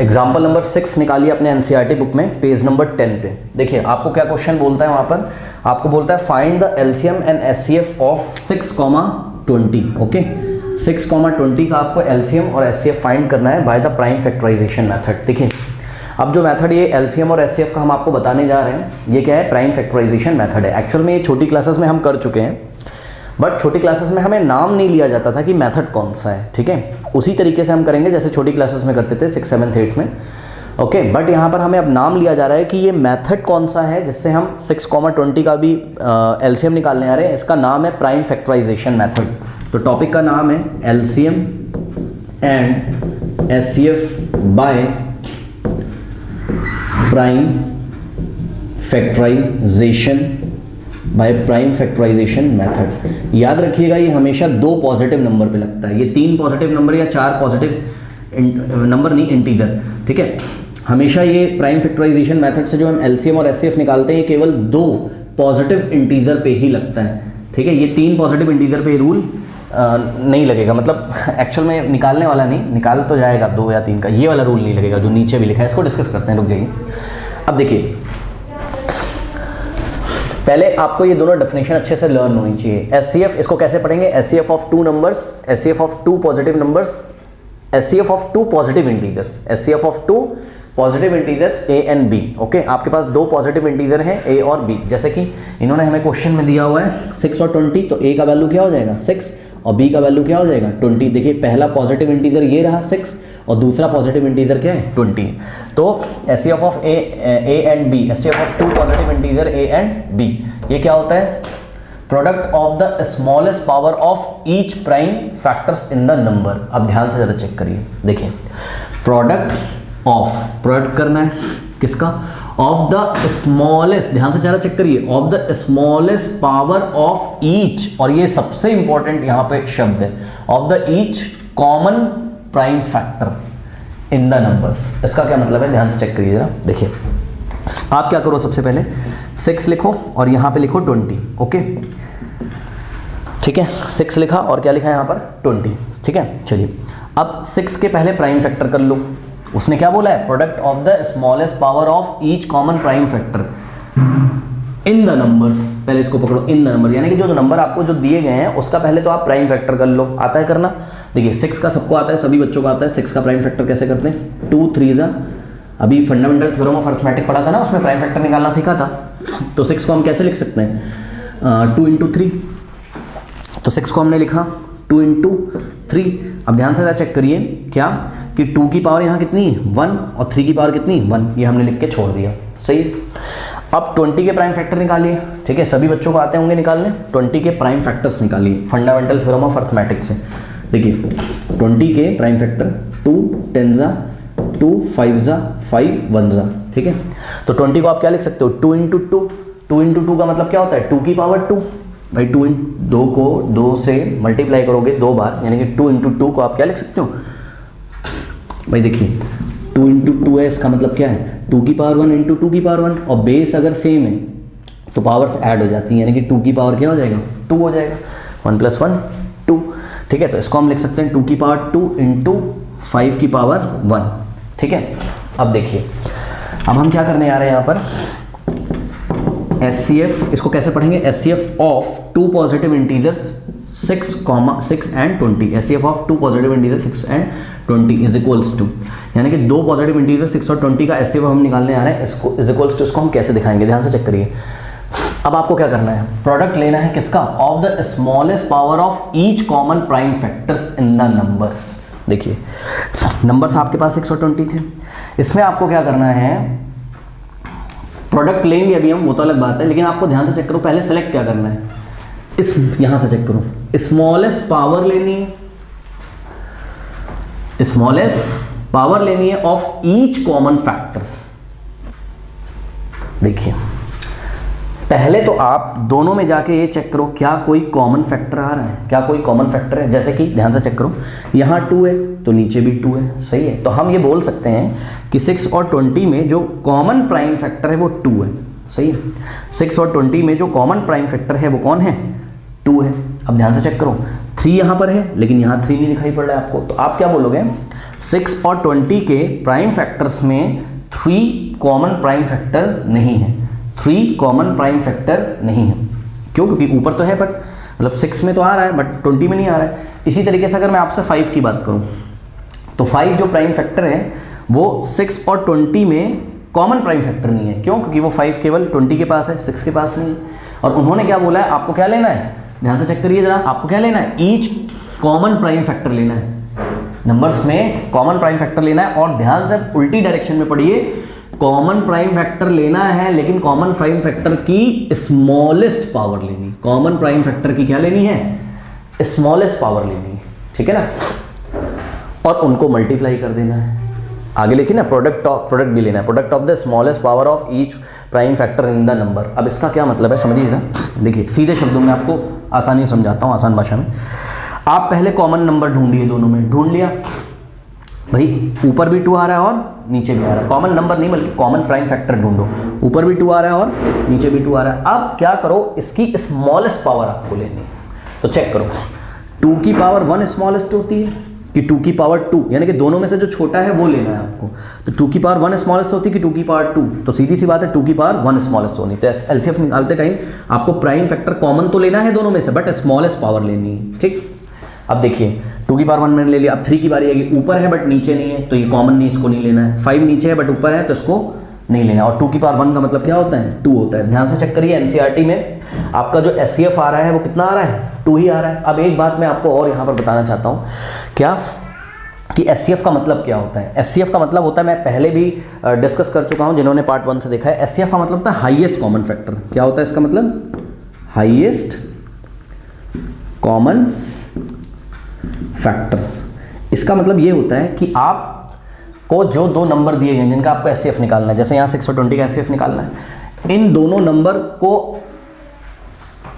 Example number 6 निकालिए अपने NCERT book में पेज नंबर 10 पे। देखिए आपको क्या क्वेश्चन बोलता है वहाँ पर, आपको बोलता है find the LCM and HCF of 6,20। Okay, 6,20 का आपको एलसीएम और एचसीएफ फाइंड करना है by the prime factorisation method. देखिए अब जो मेथड ये एलसीएम और एचसीएफ का हम आपको बताने जा रहे हैं, ये क्या है, प्राइम फैक्टराइजेशन मेथड है। एक्चुअल में ये छोटी क्लासेस में हम कर चुके हैं, बट छोटी क्लासेस में हमें नाम नहीं लिया जाता था कि मेथड कौन सा है। ठीक है, उसी तरीके से हम करेंगे जैसे छोटी क्लासेस में करते थे 6, 7, 8 में। ओके, बट यहाँ पर हमें अब नाम लिया जा रहा है कि ये मेथड कौन सा है जिससे हम 6,20 का भी एलसीएम निकालने आ रहे हैं। इसका नाम है प्राइम फैक्टराइजेशन मेथड। तो टॉपिक का नाम है LCM and HCF by prime factorisation method. याद रखिएगा ये हमेशा 2 पॉजिटिव नंबर पे लगता है, ये 3 पॉजिटिव नंबर या 4 पॉजिटिव नंबर नहीं, इंटीजर। ठीक है, हमेशा ये प्राइम फैक्टराइजेशन मेथड से जो हम एलसीएम और एचसीएफ निकालते हैं, ये केवल 2 पॉजिटिव इंटीजर पे ही लगता है। ठीक है, ये 3 पॉजिटिव इंटीजर पे रूल नहीं लगेगा, मतलब एक्चुअल में निकालने वाला नहीं, निकाल तो जाएगा 2 या 3 का, ये वाला रूल नहीं लगेगा जो नीचे भी लिखा है। इसको डिस्कस करते हैं, रुक जाइए। अब देखिए पहले आपको ये दोनों डेफिनेशन अच्छे से लर्न होनी चाहिए। एचसीएफ इसको कैसे पढ़ेंगे, HCF of 2 numbers, HCF of 2 positive numbers, HCF of 2 positive integers, HCF of 2 positive integers A and B. Okay, आपके पास 2 पॉजिटिव इंटीजर हैं ए और बी, जैसे कि इन्होंने हमें क्वेश्चन में दिया हुआ है 6 और 20, तो ए का वैल्यू क्या हो जाएगा 6 और बी का वैल्यू क्या हो जाएगा 20। देखिए पहला पॉजिटिव इंटीजर ये रहा 6 और दूसरा पॉजिटिव इंटीजर क्या है 20। तो HCF of A and B, HCF of 2 positive integer A and B, ये क्या होता है, product of the smallest power of each prime factors in the number. अब ध्यान से ज़रा चेक करिए, देखिए प्रोडक्ट करना है किसका, ऑफ द स्मॉलेस्ट, ध्यान से ज़रा चेक करिए, of the smallest power of each, और ये सबसे इंपॉर्टेंट यहाँ पे शब्द है, of the each common prime factor in the numbers. इसका क्या मतलब है, ध्यान से चेक करिए जरा। देखिए आप क्या करो, सबसे पहले 6 लिखो और यहाँ पे लिखो 20। ओके, ठीक है, 6 लिखा और क्या लिखा है यहाँ पर 20। ठीक है, चलिए अब 6 के पहले प्राइम फैक्टर कर लो। उसने क्या बोला है, product of the smallest power of each common prime factor in the numbers. पहले इसको पकड़ो, इन द नंबर, यानी कि जो नंबर आपको जो दिए गए हैं उसका पहले तो आप प्राइम फैक्टर कर लो। आता है करना, देखिए 6 का सबको आता है, सभी बच्चों को आता है। 6 का प्राइम फैक्टर कैसे करते हैं, 2 3 अभी फंडामेंटल थ्योरम ऑफ अरिथमेटिक पढ़ा था ना, उसमें प्राइम फैक्टर निकालना सीखा था। तो 6 को हम कैसे लिख सकते हैं 2 × 3। तो 6 को हमने लिखा 2 × 3। अब ध्यान से चेक करिए क्या कि 2 की पावर यहाँ कितनी 1 और 3 की पावर कितनी 1, ये हमने लिख के छोड़ दिया। सही है, अब 20 के प्राइम फैक्टर निकालिए। ठीक है, सभी बच्चों को आते होंगे निकालने, 20 के प्राइम फैक्टर्स निकालिए फंडामेंटल थ्योरम ऑफ अरिथमेटिक से। देखिए 20 के प्राइम फैक्टर 2 10 2 5 5 1। ठीक है, तो 20 को आप क्या लिख सकते हो 2 × 2। 2 × 2 का मतलब क्या होता है 2 की पावर 2। भाई 2 को 2 से मल्टीप्लाई करोगे 2 बार, यानी कि 2 × 2 को आप क्या लिख सकते हो, भाई देखिए 2 × 2 है, इसका मतलब क्या है 2 की पावर 1 × 2 की पावर 1, और बेस अगर सेम है तो पावर्स ऐड हो जाती हैं, यानी कि 2 की पावर क्या हो जाएगा 2 हो जाएगा, 1 + 1 2। ठीक है, तो इसको हम लिख सकते हैं 2 की पावर 2 × 5 की पावर 1। ठीक है, अब देखिए अब हम क्या करने आ रहे हैं यहाँ पर, एचसीएफ, इसको कैसे पढ़ेंगे, HCF of 2 positive integers 6 and 20। HCF of 2 positive integer 6 and 20 is equals to, यानी कि 2 पॉजिटिव इंटीजर 6 और 20 का एचसीएफ हम निकालने आ रहे हैं। इसको इज इक्वल्स टू, इसको हम कैसे दिखाएंगे, ध्यान से चेक करिए। अब आपको क्या करना है, प्रोडक्ट लेना है किसका, of the smallest power of each common prime factors in the numbers. देखिए नंबर्स आपके पास 6 और 20 थे, इसमें आपको क्या करना है, प्रोडक्ट लेंगे अभी हम, वो तो अलग बात है, लेकिन आपको ध्यान से चेक करो, पहले सेलेक्ट क्या करना है, इस यहां से चेक करो, स्मॉलेस्ट पावर लेनी है, स्मॉलेस्ट पावर लेनी है ऑफ ईच कॉमन फैक्टर्स। देखिए पहले तो आप दोनों में जाके ये चेक करो क्या कोई कॉमन फैक्टर आ रहा है, क्या कोई कॉमन फैक्टर है, जैसे कि ध्यान से चेक करो, यहाँ 2 है तो नीचे भी 2 है। सही है, तो हम ये बोल सकते हैं कि 6 और 20 में जो कॉमन प्राइम फैक्टर है वो 2 है। सही है, 6 और 20 में जो कॉमन प्राइम फैक्टर है वो कौन है 2 है। अब ध्यान से चेक करो, 3 यहाँ पर है लेकिन यहाँ 3 नहीं दिखाई पड़ रहा है आपको, तो आप क्या बोलोगे, 6 और 20 के प्राइम फैक्टर्स में 3 कॉमन प्राइम फैक्टर नहीं है, 3 कॉमन प्राइम फैक्टर नहीं है। क्यों? क्योंकि ऊपर तो है बट मतलब 6 में तो आ रहा है बट 20 में नहीं आ रहा है। इसी तरीके से अगर मैं आपसे 5 की बात करूं तो 5 जो प्राइम फैक्टर है वो 6 और 20 में कॉमन प्राइम फैक्टर नहीं है। क्यों? क्योंकि वो 5 केवल 20 के पास है, 6 के पास नहीं है। और उन्होंने क्या बोला है, आपको क्या लेना है, ध्यान से चेक करिए जरा, आपको क्या लेना है, ईच कॉमन प्राइम फैक्टर लेना है, नंबर्स में कॉमन प्राइम फैक्टर लेना है। और ध्यान से उल्टी डायरेक्शन में पढ़िए, कॉमन प्राइम फैक्टर लेना है लेकिन कॉमन प्राइम फैक्टर की स्मॉलेस्ट पावर लेनी, कॉमन प्राइम फैक्टर की क्या लेनी है, स्मॉलेस्ट पावर लेनी है, ठीक है ना, और उनको मल्टीप्लाई कर देना है। आगे लिखिए ना, प्रोडक्ट भी लेना है, product of the smallest power of each prime factor in the number. अब इसका क्या मतलब है समझिएगा, देखिए सीधे शब्दों में आपको आसानी से समझाता हूँ, आसान भाषा में। आप पहले कॉमन नंबर ढूंढिए, दोनों में ढूंढ लिया भाई, ऊपर भी 2 आ रहा है और नीचे भी आ रहा है, कॉमन नंबर नहीं बल्कि कॉमन प्राइम फैक्टर ढूंढो, ऊपर भी 2 आ रहा है और नीचे भी 2 आ रहा है। अब क्या करो, इसकी स्मॉलेस्ट पावर आपको लेनी है, तो चेक करो 2 की पावर 1 स्मॉलेस्ट होती है कि 2 की पावर 2, यानी कि दोनों में से जो छोटा है वो लेना है आपको। तो 2 की पावर 1 स्मॉलेस्ट होती है कि 2 की पावर 2, तो सीधी सी बात है 2 की पावर 1 स्मॉलेस्ट होनी। तो एलसीएम निकालते टाइम आपको प्राइम फैक्टर कॉमन तो लेना है दोनों में से, बट स्मॉलेस्ट पावर लेनी है, ठीक। अब देखिए 2 की पावर 1 मैंने ले लिया, अब 3 की बारी आएगी, ऊपर है बट नीचे नहीं है तो ये कॉमन नहीं, इसको नहीं लेना है। 5 नीचे है बट ऊपर है तो इसको नहीं लेना। और 2 की पावर 1 का मतलब क्या होता है, 2 होता है। ध्यान से चेक करिए, एनसीईआरटी में आपका जो एचसीएफ आ रहा है वो कितना आ रहा है, 2 ही आ रहा है। अब एक बात मैं आपको और यहाँ पर बताना चाहता हूँ, क्या कि एचसीएफ का मतलब क्या होता है। एचसीएफ का मतलब होता है, मैं पहले भी डिस्कस कर चुका हूँ जिन्होंने पार्ट 1 से देखा है। एचसीएफ का मतलब होता है हाईएस्ट कॉमन फैक्टर। क्या होता है इसका मतलब, हाईएस्ट कॉमन फैक्टर। इसका मतलब ये होता है कि आपको जो 2 नंबर दिए गए जिनका आपको एचसीएफ निकालना है, जैसे यहाँ 6 और 20 का एचसीएफ निकालना है, इन दोनों नंबर को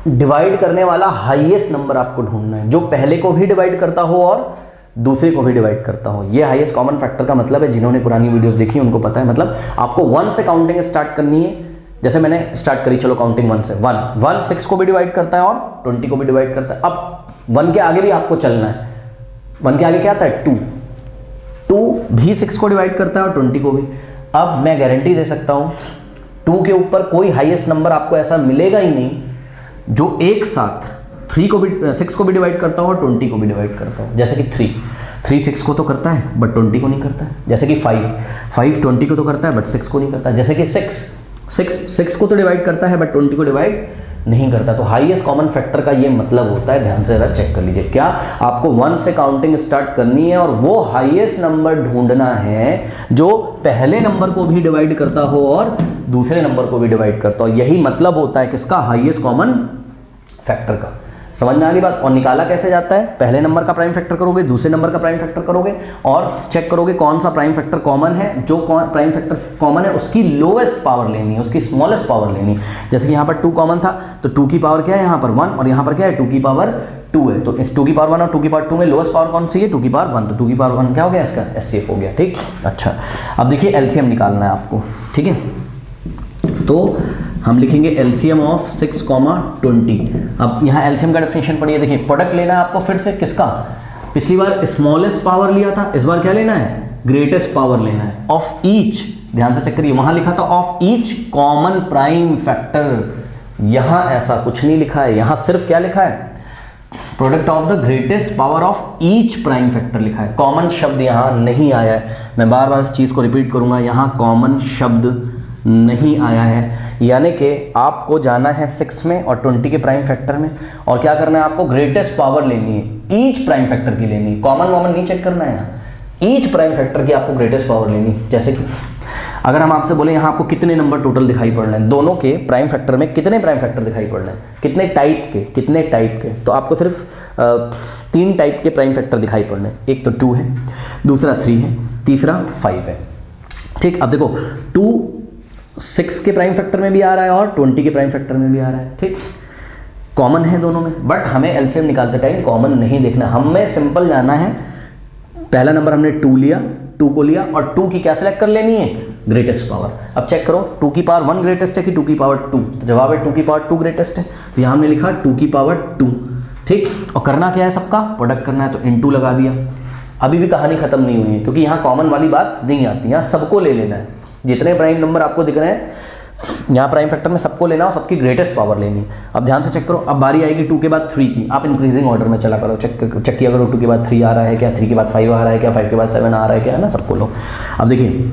डिवाइड करने वाला हाईएस्ट नंबर आपको ढूंढना है, जो पहले को भी डिवाइड करता हो और दूसरे को भी डिवाइड करता हो। ये हाईएस्ट कॉमन फैक्टर का मतलब है, जिन्होंने पुरानी वीडियोस देखी उनको पता है। मतलब आपको 1 से काउंटिंग स्टार्ट करनी है, जैसे मैंने स्टार्ट करी, चलो काउंटिंग 1 से। 1 6 को भी डिवाइड करता है और 20 को भी डिवाइड करता है। अब 1 के आगे भी आपको चलना है, 1 के आगे क्या आता है, 2 भी 6 को डिवाइड करता है और 20 को भी। अब मैं गारंटी दे सकता हूं 2 के ऊपर कोई हाईएस्ट नंबर आपको ऐसा मिलेगा ही नहीं जो एक साथ 6 को भी डिवाइड करता हो और 20 को भी डिवाइड करता हो। जैसे कि 3 6 को तो करता है बट 20 को नहीं करता है। जैसे कि 5 20 को तो करता है बट 6 को नहीं करता है। जैसे कि 6 को तो डिवाइड करता है बट 20 को डिवाइड नहीं करता। तो हाईएस्ट कॉमन फैक्टर का ये मतलब होता है, ध्यान से जरा चेक कर लीजिए, क्या आपको 1 से काउंटिंग स्टार्ट करनी है और वो हाईएस्ट नंबर ढूंढना है जो पहले नंबर को भी डिवाइड करता हो और दूसरे नंबर को भी डिवाइड करता हो। यही मतलब होता है किसका, हाईएस्ट कॉमन फैक्टर का। समझ में आ गई बात। और निकाला कैसे जाता है, पहले नंबर का प्राइम फैक्टर करोगे, दूसरे नंबर का प्राइम फैक्टर करोगे और चेक करोगे कौन सा प्राइम फैक्टर कॉमन है। जो प्राइम फैक्टर कॉमन है उसकी लोएस्ट पावर लेनी है, उसकी स्मॉलेस्ट पावर लेनी है। जैसे कि यहाँ पर 2 कॉमन था तो 2 की पावर क्या है यहाँ पर 1 और यहाँ पर क्या है 2 की पावर 2 है। तो इस 2 की पावर 1 और 2 की पावर 2 में लोएस्ट पावर कौन सी है, 2 की पावर 1। तो 2 की पावर 1 क्या हो गया, इसका एचसीएफ हो गया, ठीक। अच्छा अब देखिए एलसीएम निकालना है आपको, ठीक है। तो हम लिखेंगे एलसीएम ऑफ 6, 20। अब यहाँ एलसीएम का डेफिनेशन पढ़िए, देखिए प्रोडक्ट लेना है आपको फिर से किसका, पिछली बार स्मॉलेस्ट पावर लिया था, इस बार क्या लेना है, ग्रेटेस्ट पावर लेना है ऑफ ईच। ध्यान से चेक करिए, वहां लिखा था of each common prime factor, यहां ऐसा कुछ नहीं लिखा है, यहां सिर्फ क्या लिखा है, product of the greatest power of each prime factor लिखा है। कॉमन शब्द यहां नहीं आया है, मैं बार बार इस चीज को रिपीट करूंगा, यहां कॉमन शब्द नहीं आया है। यानी कि आपको जाना है 6 में और 20 के प्राइम फैक्टर में और क्या करना है, आपको ग्रेटेस्ट पावर लेनी है, ईच प्राइम फैक्टर की लेनी है। कॉमन वॉमन नहीं चेक करना है, ईच प्राइम फैक्टर की आपको ग्रेटेस्ट पावर लेनी है। जैसे कि अगर हम आपसे बोले यहाँ आपको कितने नंबर टोटल दिखाई पड़ रहे हैं, दोनों के प्राइम फैक्टर में कितने प्राइम फैक्टर दिखाई पड़ रहे हैं, कितने टाइप के, तो आपको सिर्फ 3 टाइप के प्राइम फैक्टर दिखाई पड़ रहे हैं। एक तो 2 है, दूसरा 3 है, तीसरा 5 है, ठीक। अब देखो 2 6 के प्राइम फैक्टर में भी आ रहा है और 20 के प्राइम फैक्टर में भी आ रहा है, ठीक। कॉमन है दोनों में, बट हमें एलसीएम निकालते टाइम कॉमन नहीं देखना, हमें सिंपल जाना है, पहला नंबर हमने 2 लिया, 2 को लिया और 2 की क्या सेलेक्ट कर लेनी है, ग्रेटेस्ट पावर। अब चेक करो 2 की पावर 1 ग्रेटेस्ट है कि 2 की पावर 2, तो जवाब है 2 की पावर 2 ग्रेटेस्ट है। तो यहाँ हमने लिखा 2 की पावर 2, ठीक। और करना क्या है, सबका प्रोडक्ट करना है तो इनटू लगा दिया। अभी भी कहानी खत्म नहीं हुई है, क्योंकि यहाँ कॉमन वाली बात नहीं आती, यहाँ सबको ले लेना है। जितने प्राइम नंबर आपको दिख रहे हैं यहाँ प्राइम फैक्टर में सबको लेना और सबकी ग्रेटेस्ट पावर लेनी है। अब ध्यान से चेक करो, अब बारी आएगी 2 के बाद 3 की। आप इंक्रीजिंग ऑर्डर में चला करो, चेक किया करो 2 के बाद 3 आ रहा है क्या, 3 के बाद 5 आ रहा है क्या, 5 के बाद 7 आ रहा है क्या, है ना, सबको लो। अब देखिए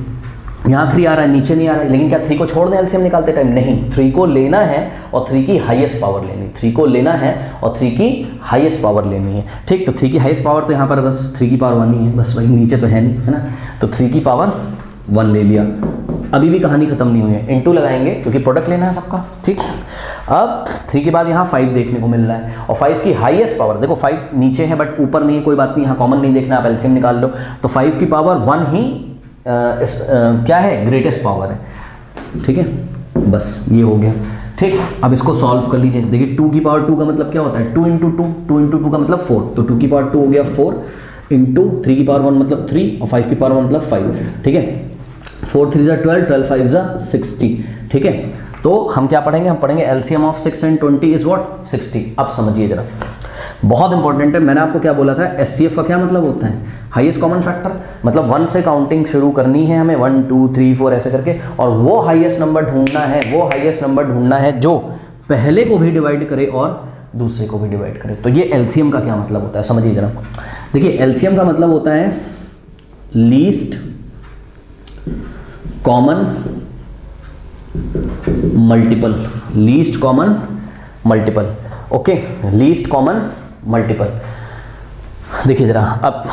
यहाँ 3 आ रहा है, नीचे नहीं आ रहा है, लेकिन क्या 3 को छोड़ दें एलसीएम निकालते टाइम? नहीं, 3 को लेना है और 3 की हाईएस्ट पावर लेनी है। 3 को लेना है और 3 की हाईएस्ट पावर लेनी है। ठीक, तो 3 की हाईएस्ट पावर तो यहाँ पर बस 3 की पावर 1 ही है, बस वही, नीचे तो है नहीं, है ना। तो 3 की पावर 1 ले लिया। अभी भी कहानी खत्म नहीं हुई है, इनटू लगाएंगे क्योंकि प्रोडक्ट लेना है सबका। ठीक, अब 3 के बाद यहाँ 5 देखने को मिल रहा है और 5 की हाईएस्ट पावर, देखो 5 नीचे है बट ऊपर नहीं है, कोई बात नहीं, यहाँ कॉमन नहीं देखना, आप एलसीएम निकाल लो। तो 5 की पावर 1 ही क्या है, ग्रेटेस्ट पावर है। ठीक है, बस ये हो गया। ठीक, अब इसको सॉल्व कर लीजिए। देखिए 2 की पावर 2 का मतलब क्या होता है, 2 इंटू 2, 2 इंटू 2 का मतलब 4, तो 2 की पावर 2 हो गया 4 इंटू 3 की पावर 1 मतलब 3 और 5 की पावर 1 मतलब 5। ठीक है, 4 3 12, 12 5 60। ठीक है, तो हम क्या पढ़ेंगे, हम पढ़ेंगे LCM of 6 and 20 is what, 60। अब समझिए जरा, बहुत इंपॉर्टेंट है। मैंने आपको क्या बोला था, एचसीएफ का क्या मतलब होता है, हाईएस्ट कॉमन फैक्टर। मतलब 1 से काउंटिंग शुरू करनी है हमें, 1 2 3 4 ऐसे करके, और वो हाईएस्ट नंबर ढूंढना है, वो हाईएस्ट नंबर ढूंढना है जो पहले को भी डिवाइड करे और दूसरे को भी डिवाइड करे। तो ये एलसीएम का क्या मतलब होता है, समझिए जरा। देखिए एलसीएम का मतलब होता है least common multiple, least common multiple. Okay, least common multiple. देखिए जरा, अब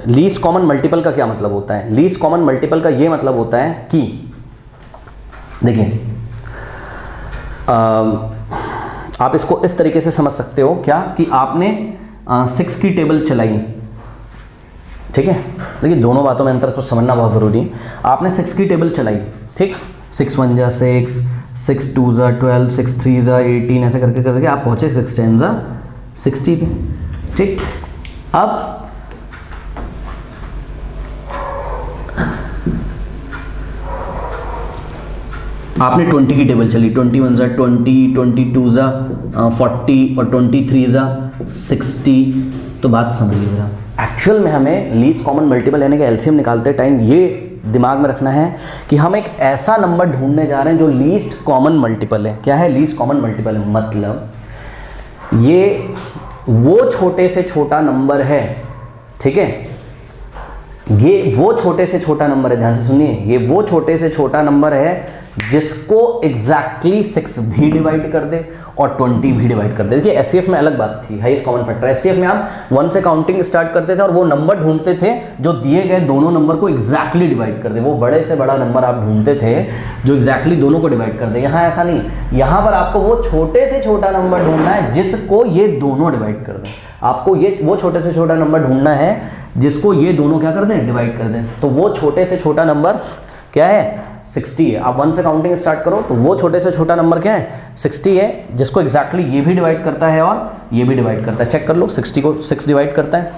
लीस्ट कॉमन मल्टीपल का क्या मतलब होता है, लीस्ट कॉमन मल्टीपल का ये मतलब होता है कि देखिए आप इसको इस तरीके से समझ सकते हो क्या, कि आपने 6 की टेबल चलाई। ठीक है, देखिए दोनों बातों में अंतर को समझना बहुत ज़रूरी है। आपने 6 की टेबल चलाई, ठीक, 6 1 जा 6, 6 2 जा 12, 6 3 जा 18, ऐसे करके करके आप पहुँचे 6 10 जा 60 पे। ठीक, अब आपने 20 की टेबल चली, 21 जा 20, 22 जा 40 और 23 जा 60। तो बात समझिए जरा, एक्चुअल में हमें लीस्ट कॉमन मल्टीपल यानी कि एलसीएम निकालते टाइम ये दिमाग में रखना है कि हम एक ऐसा नंबर ढूंढने जा रहे हैं जो लीस्ट कॉमन मल्टीपल है। क्या है, लीस्ट कॉमन मल्टीपल है, मतलब ये वो छोटे से छोटा नंबर है। ठीक है, ये वो छोटे से छोटा नंबर है, ध्यान से सुनिए, ये वो छोटे से छोटा नंबर है जिसको एग्जैक्टली 6 भी डिवाइड कर दे और 20 भी डिवाइड कर दे। देखिए एचसीएफ में अलग बात थी, हाईएस्ट कॉमन फैक्टर। एचसीएफ में आप 1 से काउंटिंग स्टार्ट करते थे और वो नंबर ढूंढते थे जो दिए गए दोनों नंबर को एग्जैक्टली डिवाइड कर दे। वो बड़े से बड़ा नंबर आप ढूंढते थे जो एग्जैक्टली दोनों को डिवाइड कर दे। यहाँ ऐसा नहीं, यहाँ पर आपको वो छोटे से छोटा नंबर ढूंढना है जिसको ये दोनों डिवाइड कर दें। आपको ये वो छोटे से छोटा नंबर ढूंढना है जिसको ये दोनों क्या कर दें, डिवाइड कर दें। तो वो छोटे से छोटा नंबर क्या है, 60 है। आप 1 से काउंटिंग स्टार्ट करो तो वो छोटे से छोटा नंबर क्या है, 60 है, जिसको एग्जैक्टली ये भी डिवाइड करता है और ये भी डिवाइड करता है। चेक कर लो, 60 को 6 डिवाइड करता है,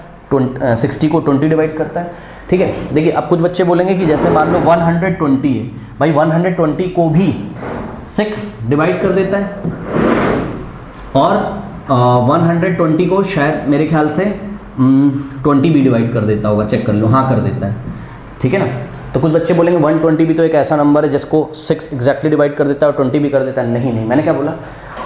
60 को 20 डिवाइड करता है। ठीक है, देखिए अब कुछ बच्चे बोलेंगे कि जैसे मान लो 120 है, भाई 120 को भी 6 डिवाइड कर देता है और 120 को शायद मेरे ख्याल से 20 भी डिवाइड कर देता होगा। चेक कर लो, हाँ कर देता है। ठीक है ना, तो कुछ बच्चे बोलेंगे 120 भी तो एक ऐसा नंबर है जिसको 6 एग्जैक्टली डिवाइड कर देता है और 20 भी कर देता है। नहीं नहीं, मैंने क्या बोला,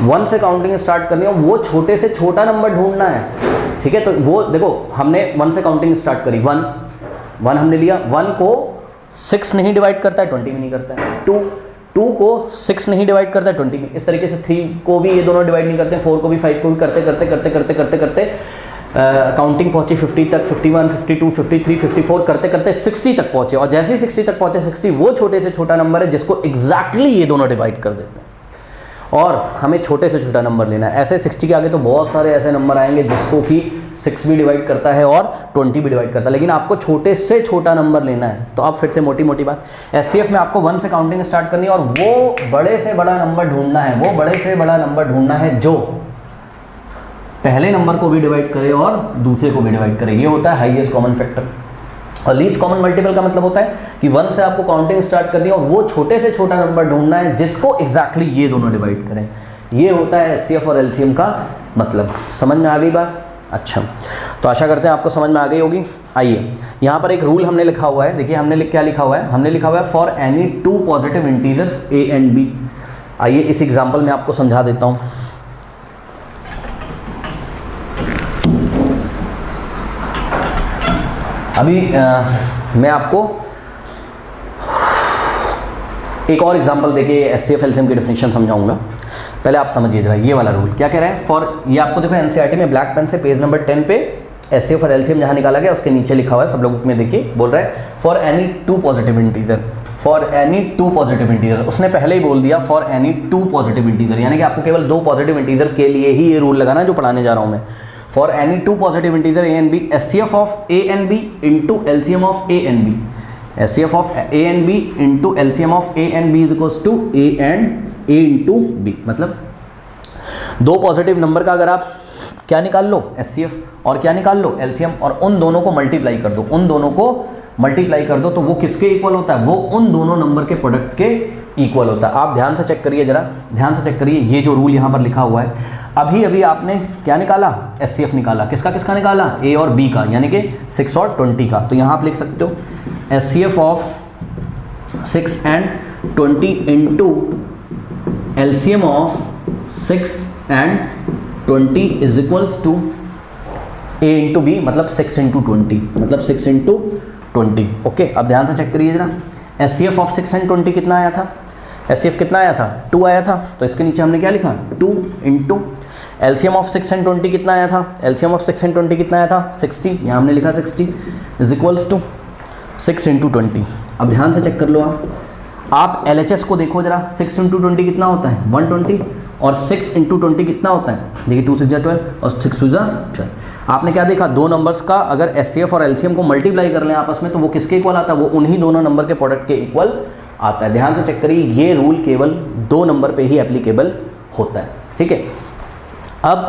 1 से काउंटिंग स्टार्ट करनी है, वो छोटे से छोटा नंबर ढूंढना है। ठीक है, तो वो देखो हमने 1 से काउंटिंग स्टार्ट करी, 1 हमने लिया, 1 को 6 नहीं डिवाइड करता है, 20 भी नहीं करता है। 2 को 6 नहीं डिवाइड करता है, 20 भी। इस तरीके से 3 को भी ये दोनों डिवाइड नहीं करते, 4 को भी, 5 को भी, करते करते करते करते करते करते काउंटिंग पहुंची 50 तक, 51 52 53 54 करते करते 60 तक पहुंचे। और जैसे ही 60 तक पहुंचे, 60 वो छोटे से छोटा नंबर है जिसको एग्जैक्टली ये दोनों डिवाइड कर देते हैं और हमें छोटे से छोटा नंबर लेना है। ऐसे 60 के आगे तो बहुत सारे ऐसे नंबर आएंगे जिसको कि 6 भी डिवाइड करता है और 20 भी डिवाइड करता है, लेकिन आपको छोटे से छोटा नंबर लेना है। तो अब फिर से मोटी मोटी बात, एचसीएफ में आपको 1 से काउंटिंग स्टार्ट करनी है और वो बड़े से बड़ा नंबर ढूंढना है, वो बड़े से बड़ा नंबर ढूंढना है जो पहले नंबर को भी डिवाइड करे और दूसरे को भी डिवाइड करे। ये होता है हाईएस्ट कॉमन फैक्टर। और लीस्ट कॉमन मल्टीपल का मतलब होता है कि 1 से आपको काउंटिंग स्टार्ट करनी है और वो छोटे से छोटा नंबर ढूंढना है जिसको एग्जैक्टली ये दोनों डिवाइड करें। ये होता है एचसीएफ और एलसीएम का मतलब। समझ में आ गई बात? अच्छा, तो आशा करते हैं आपको समझ में आ गई होगी। आइए यहाँ पर एक रूल हमने लिखा हुआ है, देखिए हमने क्या लिखा हुआ है, हमने लिखा हुआ है for any two positive integers a and b। आइए इस एग्जांपल में आपको समझा देता हूँ। अभी मैं आपको एक और एग्जांपल देके एचसीएफ एलसीएम की डेफिनेशन समझाऊंगा। पहले आप समझिए जरा ये वाला रूल क्या कह रहा है। फॉर ये आपको देखो एनसीईआरटी में ब्लैक पेन से पेज नंबर 10 पे एचसीएफ और एलसीएम जहाँ निकाला गया उसके नीचे लिखा हुआ है, सब लोगों में देखिए बोल रहा है for any two positive integer, for any two positive integer. उसने पहले ही बोल दिया for any two positive integer, यानी कि आपको केवल दो पॉजिटिव इंटीजर के लिए ही ये रूल लगाना है जो पढ़ाने जा रहा हूँ मैं। For any two positive integer A and B, HCF of A and B into LCM of A and B, HCF of A and B into LCM of A and B is equals to A and A into B. मतलब दो positive number का अगर आप क्या निकाल लो HCF और क्या निकाल लो एलसीएम और उन दोनों को मल्टीप्लाई कर दो, उन दोनों को मल्टीप्लाई कर दो तो वो किसके इक्वल होता है, वो उन दोनों नंबर के प्रोडक्ट के इक्वल होता है। आप ध्यान से चेक करिए, जरा ध्यान से चेक करिए, ये जो रूल यहाँ पर लिखा हुआ है अभी अभी आपने क्या निकाला एचसीएफ निकाला, किसका किसका निकाला ए और बी का, यानी कि 6 और 20 का। तो यहाँ आप लिख सकते हो HCF of 6 and 20 into LCM of 6 and 20 is equals to A into B, मतलब 6 इंटू 20, मतलब 6 इंटू 20। ओके, अब ध्यान से चेक करिए जरा एचसीएफ ऑफ 6 एंड 20 कितना आया था, एचसीएफ कितना आया था 2 आया था, तो इसके नीचे हमने क्या लिखा 2 इंटू एलसीएम ऑफ 6 एंड 20 कितना आया था, एलसीएम ऑफ 6 एंड 20 कितना आया था 60, यहाँ हमने लिखा 60 इज इक्वल्स टू 6 इंटू 20। अब ध्यान से चेक कर लो आप एलएचएस को देखो जरा, 6 इंटू 20 कितना होता है 120 और 6 इंटू 20 कितना होता है, देखिए 2 6 12 और 6 2 12। आपने क्या देखा, दो नंबर्स का अगर एचसीएफ और एलसीएम को मल्टीप्लाई कर लें आपस में तो वो किसके इक्वल आता है, वो उन्हीं दोनों नंबर के प्रोडक्ट के इक्वल आता है। ध्यान से चेक करिए, ये रूल केवल दो नंबर पे ही एप्लीकेबल होता है, ठीक है। अब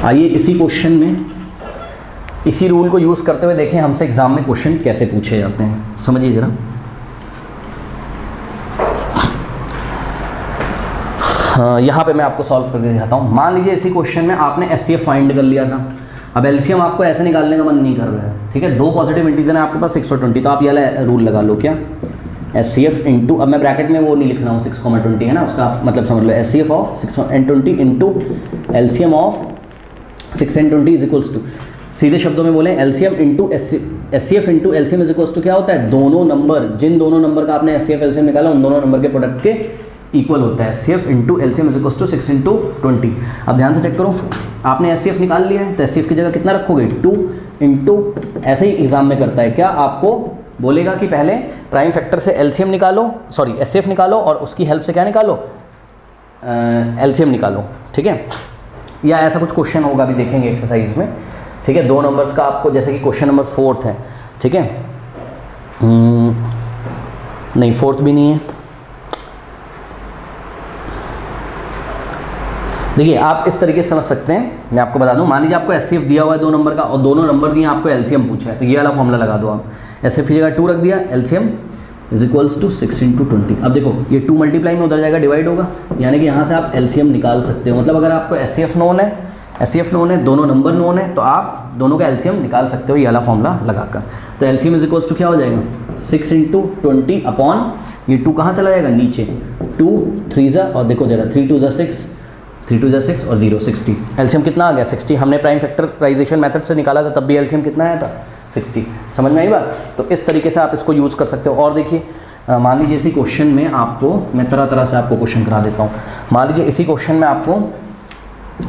आइए इसी क्वेश्चन में इसी रूल को यूज़ करते हुए देखें हमसे एग्जाम में क्वेश्चन कैसे पूछे जाते हैं, समझिए जरा। यहाँ पे मैं आपको सॉल्व करके दिखाता हूँ। मान लीजिए इसी क्वेश्चन में आपने एचसीएफ फाइंड कर लिया था, अब एलसीएम आपको ऐसे निकालने का मन नहीं कर रहा है, ठीक है। दो पॉजिटिव इंटीजर है आपके पास 6 और 20, तो आप ये रूल लगा लो क्या एचसीएफ इंटू, अब मैं ब्रैकेट में वो नहीं लिख रहा हूँ 6,20 है ना, उसका आप मतलब समझ लो HCF of 6 and 20 into LCM of 6 and 20 is equals to, सीधे शब्दों में बोलें LCM into HCF into LCM is equals to क्या होता है, दोनों नंबर, जिन दोनों नंबर का आपने एचसीएफ एलसीएम निकाला उन दोनों नंबर के प्रोडक्ट के इक्वल होता है। HCF into LCM is equals to 6 into 20। अब ध्यान से चेक करो, आपने एचसीएफ निकाल लिया है तो एचसीएफ की जगह कितना रखोगे 2 इंटू, ऐसे ही एग्जाम में करता है क्या, आपको बोलेगा कि पहले प्राइम फैक्टर से एलसीएम निकालो, सॉरी एचसीएफ निकालो और उसकी हेल्प से क्या निकालो एलसीएम निकालो, ठीक है। या ऐसा कुछ क्वेश्चन होगा भी देखेंगे एक्सरसाइज में, ठीक है। दो नंबर्स का आपको, जैसे कि क्वेश्चन नंबर 4 है, ठीक है, नहीं 4 भी नहीं है। देखिए आप इस तरीके से समझ सकते हैं, मैं आपको बता दूं, मान लीजिए आपको एचसीएफ दिया हुआ है दो नंबर का और दोनों नंबर दिए आपको एलसीएम पूछा है, तो ये वाला फॉर्मूला लगा दो आप, एचसीएफ की जगह 2 रख दिया, LCM is equals to 6 into 20। अब देखो ये 2 मल्टीप्लाई में उधर जाएगा डिवाइड होगा, यानी कि यहाँ से आप एलसीएम निकाल सकते हो। मतलब अगर आपको एचसीएफ नोन है, दोनों नंबर नोन है, तो आप दोनों का एलसीएम निकाल सकते हो ये वाला फॉर्मूला लगाकर। तो एलसीएम इज इक्वल्स टू क्या हो जाएगा 6 इंटू 20 अपॉन ये 2 कहाँ चला जाएगा नीचे, 2 3 जा और देखो जरा 3 2 जा 6, 3 2 जा 6 और 0 60। एलसीएम कितना आ गया 60, हमने प्राइम फैक्टराइजेशन मेथड से निकाला था तब भी एलसीएम कितना आया था 60। समझ में आई बात। तो इस तरीके से आप इसको यूज़ कर सकते हो। और देखिए मान लीजिए इसी क्वेश्चन में आपको मैं तरह तरह से आपको क्वेश्चन करा देता हूँ। मान लीजिए इसी क्वेश्चन में आपको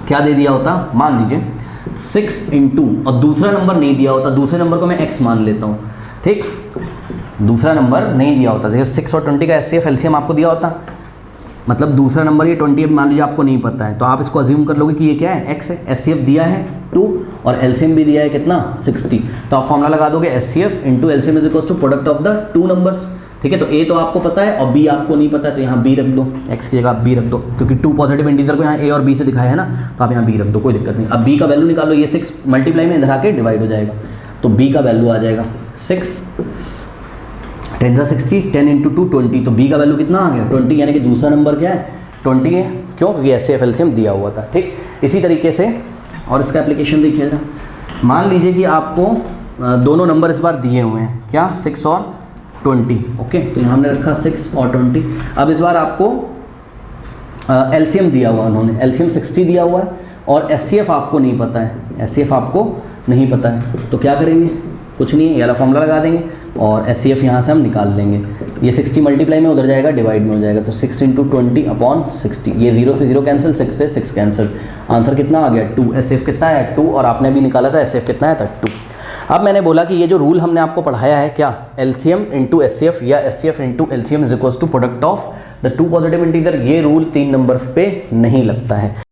क्या दे दिया होता, मान लीजिए 6 इंटू और दूसरा नंबर नहीं दिया होता, दूसरे नंबर को मैं x मान लेता हूँ, ठीक, दूसरा नंबर नहीं दिया होता, देखिए 6 और 20 का एचसीएफ एलसीएम आपको दिया होता, मतलब दूसरा नंबर ये 20 मान लीजिए आपको नहीं पता है, तो आप इसको अज्यूम कर लोगे कि ये क्या है x है, एचसीएफ दिया है 2 और एलसीएम भी दिया है कितना 60, तो आप फॉर्मूला लगा दोगे HCF into LCM is equals to product of the 2 numbers, ठीक है। तो a तो आपको पता है और b आपको नहीं पता है, तो यहाँ b रख दो, x की जगह आप b रख दो, क्योंकि 2 पॉजिटिव इंटीजर को यहाँ a और b से दिखाया है ना, तो आप यहाँ b रख दो, कोई दिक्कत नहीं। अब b का वैल्यू निकालो, ये 6 मल्टीप्लाई में इधर आके डिवाइड हो जाएगा, तो b का वैल्यू आ जाएगा 6 10 जा 60, 10 इंटू 2 20, तो b का वैल्यू कितना आ गया 20, यानी कि दूसरा नंबर क्या है 20 है, क्यों, क्योंकि एचसीएफ एलसीएम दिया हुआ था, ठीक। इसी तरीके से और इसका एप्लीकेशन देखिएगा, मान लीजिए कि आपको दोनों नंबर इस बार दिए हुए हैं, क्या 6 और 20, ओके। तो यहाँ हमने रखा 6 और 20। अब इस बार आपको एलसीएम दिया हुआ, उन्होंने एलसीएम 60 दिया हुआ है और एचसीएफ आपको नहीं पता है, एचसीएफ आपको नहीं पता है। तो क्या करेंगे, कुछ नहीं है, ये वाला फॉर्मूला लगा देंगे और एचसीएफ यहाँ से हम निकाल लेंगे। ये 60 मल्टीप्लाई में उधर जाएगा, डिवाइड में हो जाएगा, तो 6 × 20/60। ये 0 से 0 कैंसिल, 6 से 6 कैंसिल। आंसर कितना आ गया 2। एचसीएफ कितना है 2, और आपने भी निकाला था एचसीएफ कितना है था 2। अब मैंने बोला कि ये जो रूल हमने आपको पढ़ाया है, क्या एलसीएम इंटू एचसीएफ या HCF into LCM is equals to product of the two positive integer, ये रूल 3 नंबर्स पे नहीं लगता है।